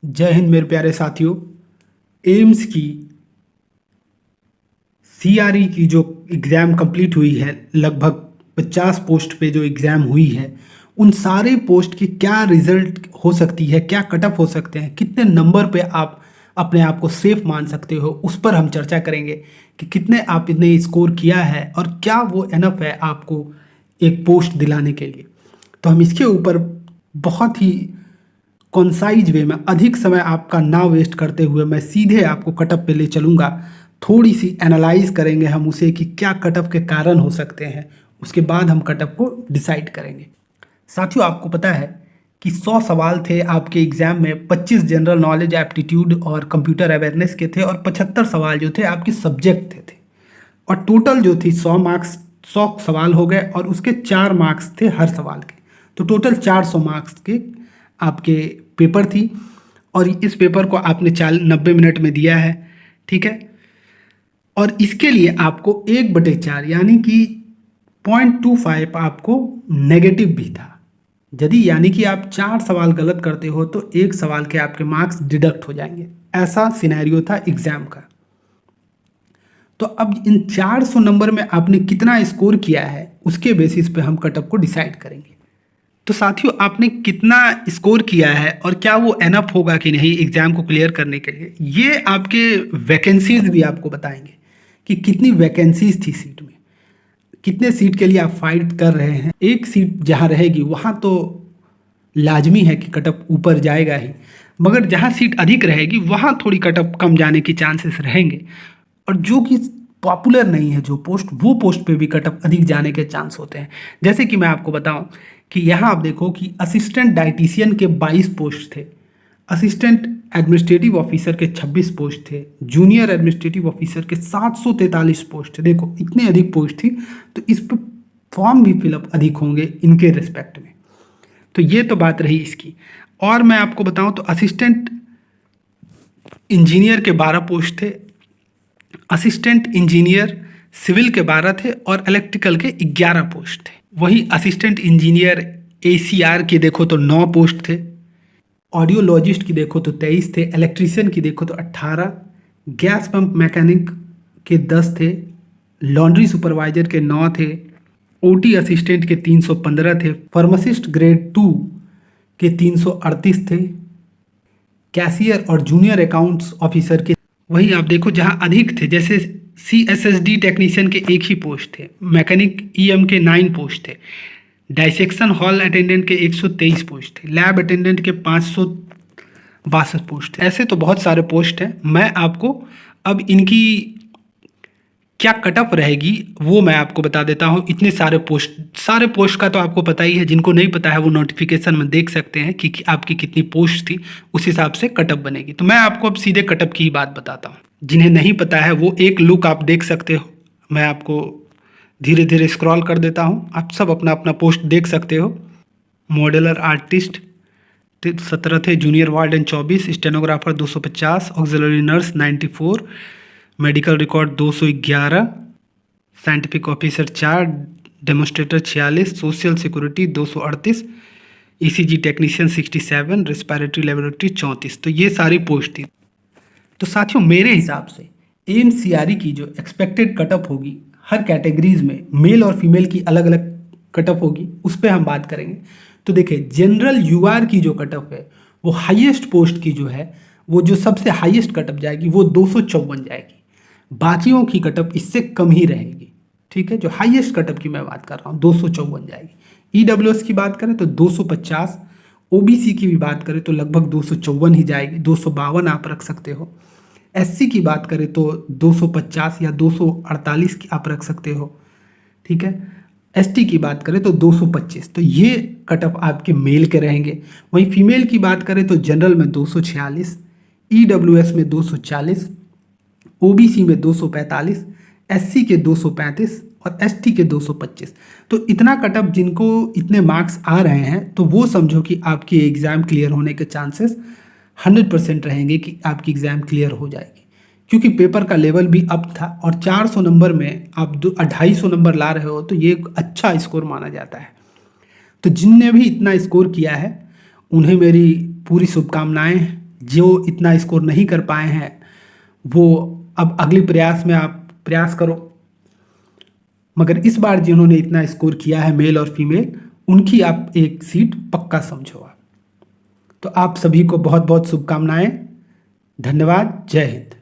जय हिंद मेरे प्यारे साथियों। एम्स की सीआरई की जो एग्ज़ाम कंप्लीट हुई है, लगभग 50 पोस्ट पे जो एग्ज़ाम हुई है, उन सारे पोस्ट की क्या रिजल्ट हो सकती है, क्या कट ऑफ हो सकते हैं, कितने नंबर पे आप अपने आप को सेफ मान सकते हो, उस पर हम चर्चा करेंगे कि कितने आपने स्कोर किया है और क्या वो एनफ है आपको एक पोस्ट दिलाने के लिए। तो हम इसके ऊपर बहुत ही कॉन्साइज वे में, अधिक समय आपका ना वेस्ट करते हुए, मैं सीधे आपको कटअप पे ले चलूँगा। थोड़ी सी एनालाइज करेंगे हम उसे कि क्या कटअप के कारण हो सकते हैं, उसके बाद हम कटअप को डिसाइड करेंगे। साथियों, आपको पता है कि 100 सवाल थे आपके एग्जाम में, 25 जनरल नॉलेज, एप्टीट्यूड और कंप्यूटर अवेयरनेस के थे और 75 सवाल जो थे आपके सब्जेक्ट थे। और टोटल जो थी 100 मार्क्स, 100 सवाल हो गए और उसके 4 मार्क्स थे हर सवाल के। तो टोटल 400 मार्क्स के आपके पेपर थी और इस पेपर को आपने 90 मिनट में दिया है, ठीक है। और इसके लिए आपको 1/4 यानी कि 0.25 आपको नेगेटिव भी था। यदि यानी कि आप 4 सवाल गलत करते हो तो एक सवाल के आपके मार्क्स डिडक्ट हो जाएंगे। ऐसा सिनेरियो था एग्जाम का। तो अब इन 400 नंबर में आपने कितना स्कोर किया है, उसके बेसिस पे हम कटअप को डिसाइड करेंगे। तो साथियों, आपने कितना स्कोर किया है और क्या वो एनफ होगा कि नहीं एग्जाम को क्लियर करने के लिए, ये आपके वैकेंसीज भी आपको बताएंगे कि कितनी वैकेंसीज थी सीट में, कितने सीट के लिए आप फाइट कर रहे हैं। एक सीट जहां रहेगी वहां तो लाजमी है कि कटअप ऊपर जाएगा ही, मगर जहां सीट अधिक रहेगी वहां थोड़ी कटअप कम जाने की चांसेस रहेंगे। और जो कि पॉपुलर नहीं है जो पोस्ट, वो पोस्ट पे भी कटअप अधिक जाने के चांस होते हैं। जैसे कि मैं आपको बताऊं कि यहाँ आप देखो कि असिस्टेंट डाइटिशियन के 22 पोस्ट थे, असिस्टेंट एडमिनिस्ट्रेटिव ऑफिसर के 26 पोस्ट थे, जूनियर एडमिनिस्ट्रेटिव ऑफिसर के 743 पोस्ट थे। देखो इतनी अधिक पोस्ट थी, तो इस पर फॉर्म भी फिलअप अधिक होंगे इनके रिस्पेक्ट में। तो ये तो बात रही इसकी। और मैं आपको बताऊं तो असिस्टेंट इंजीनियर के 12 पोस्ट थे, असिस्टेंट इंजीनियर सिविल के 12 थे और इलेक्ट्रिकल के 11 पोस्ट थे। वही असिस्टेंट इंजीनियर एसीआर के देखो तो 9 पोस्ट थे, ऑडियोलॉजिस्ट की देखो तो 23 थे, इलेक्ट्रीशियन की देखो तो 18, गैस पंप मैकेनिक के 10 थे, लॉन्ड्री सुपरवाइजर के 9 थे, ओटी असिस्टेंट के 315 थे, फार्मासिस्ट ग्रेड 2 के 338 थे, कैशियर और जूनियर अकाउंट्स ऑफिसर के वही आप देखो जहां अधिक थे, जैसे CSSD टेक्नीशियन के 1 ही पोस्ट थे, मैकेनिक EM के 9 पोस्ट थे, डाइसेक्शन हॉल अटेंडेंट के 123 पोस्ट थे, लैब अटेंडेंट के 562 पोस्ट थे। ऐसे तो बहुत सारे पोस्ट हैं। मैं आपको अब इनकी क्या कटअप रहेगी वो मैं आपको बता देता हूँ। इतने सारे पोस्ट का तो आपको पता ही है, जिनको नहीं पता है वो नोटिफिकेशन में देख सकते हैं कि आपकी कितनी पोस्ट थी, उस हिसाब से कटअप बनेगी। तो मैं आपको अब सीधे कटअप की ही बात बताता हूँ। जिन्हें नहीं पता है वो एक लुक आप देख सकते हो। मैं आपको धीरे धीरे स्क्रॉल कर देता हूँ, आप सब अपना अपना पोस्ट देख सकते हो। मॉडलर आर्टिस्ट 17 थे, junior warden 24, stenographer 250, auxiliary nurse 94, medical record 211, scientific officer 4, demonstrator 46, social security 238, ECG technician 67, respiratory laboratory 34। तो ये सारी पोस्ट थी। तो साथियों, मेरे हिसाब से AMCRE की जो एक्सपेक्टेड कटअप होगी हर कैटेगरीज में, मेल और फीमेल की अलग अलग कटअप होगी, उस पर हम बात करेंगे। तो देखिए, जनरल UR की जो कटअप है वो हाईएस्ट पोस्ट की जो है, वो जो सबसे हाईएस्ट कटअप जाएगी वो 254 जाएगी। बाकियों की कटअप इससे कम ही रहेगी, ठीक है। जो हाईएस्ट कटअप की मैं बात कर रहा हूँ 254 जाएगी। EWS की बात करें तो 250, OBC की भी बात करें तो लगभग 254 ही जाएगी, 252 आप रख सकते हो। SC की बात करें तो 250 या 248 की आप रख सकते हो, ठीक है। ST की बात करें तो 225। तो ये कटअप आपके मेल के रहेंगे। वहीं फीमेल की बात करें तो जनरल में 246, EWS में 240, OBC में 245, SC के 235 और ST के 225। तो इतना कटअप जिनको इतने मार्क्स आ रहे हैं, तो वो समझो कि आपकी एग्ज़ाम क्लियर होने के चांसेस 100% रहेंगे कि आपकी एग्ज़ाम क्लियर हो जाएगी, क्योंकि पेपर का लेवल भी अप था और 400 नंबर में आप 250 नंबर ला रहे हो, तो ये एक अच्छा स्कोर माना जाता है। तो जिनने भी इतना स्कोर किया है उन्हें मेरी पूरी शुभकामनाएं। जो इतना स्कोर नहीं कर पाए हैं वो अब अगले प्रयास में आप प्रयास करो। मगर इस बार जिन्होंने इतना स्कोर किया है मेल और फीमेल, उनकी आप एक सीट पक्का समझो आप। तो आप सभी को बहुत बहुत शुभकामनाएं। धन्यवाद। जय हिंद।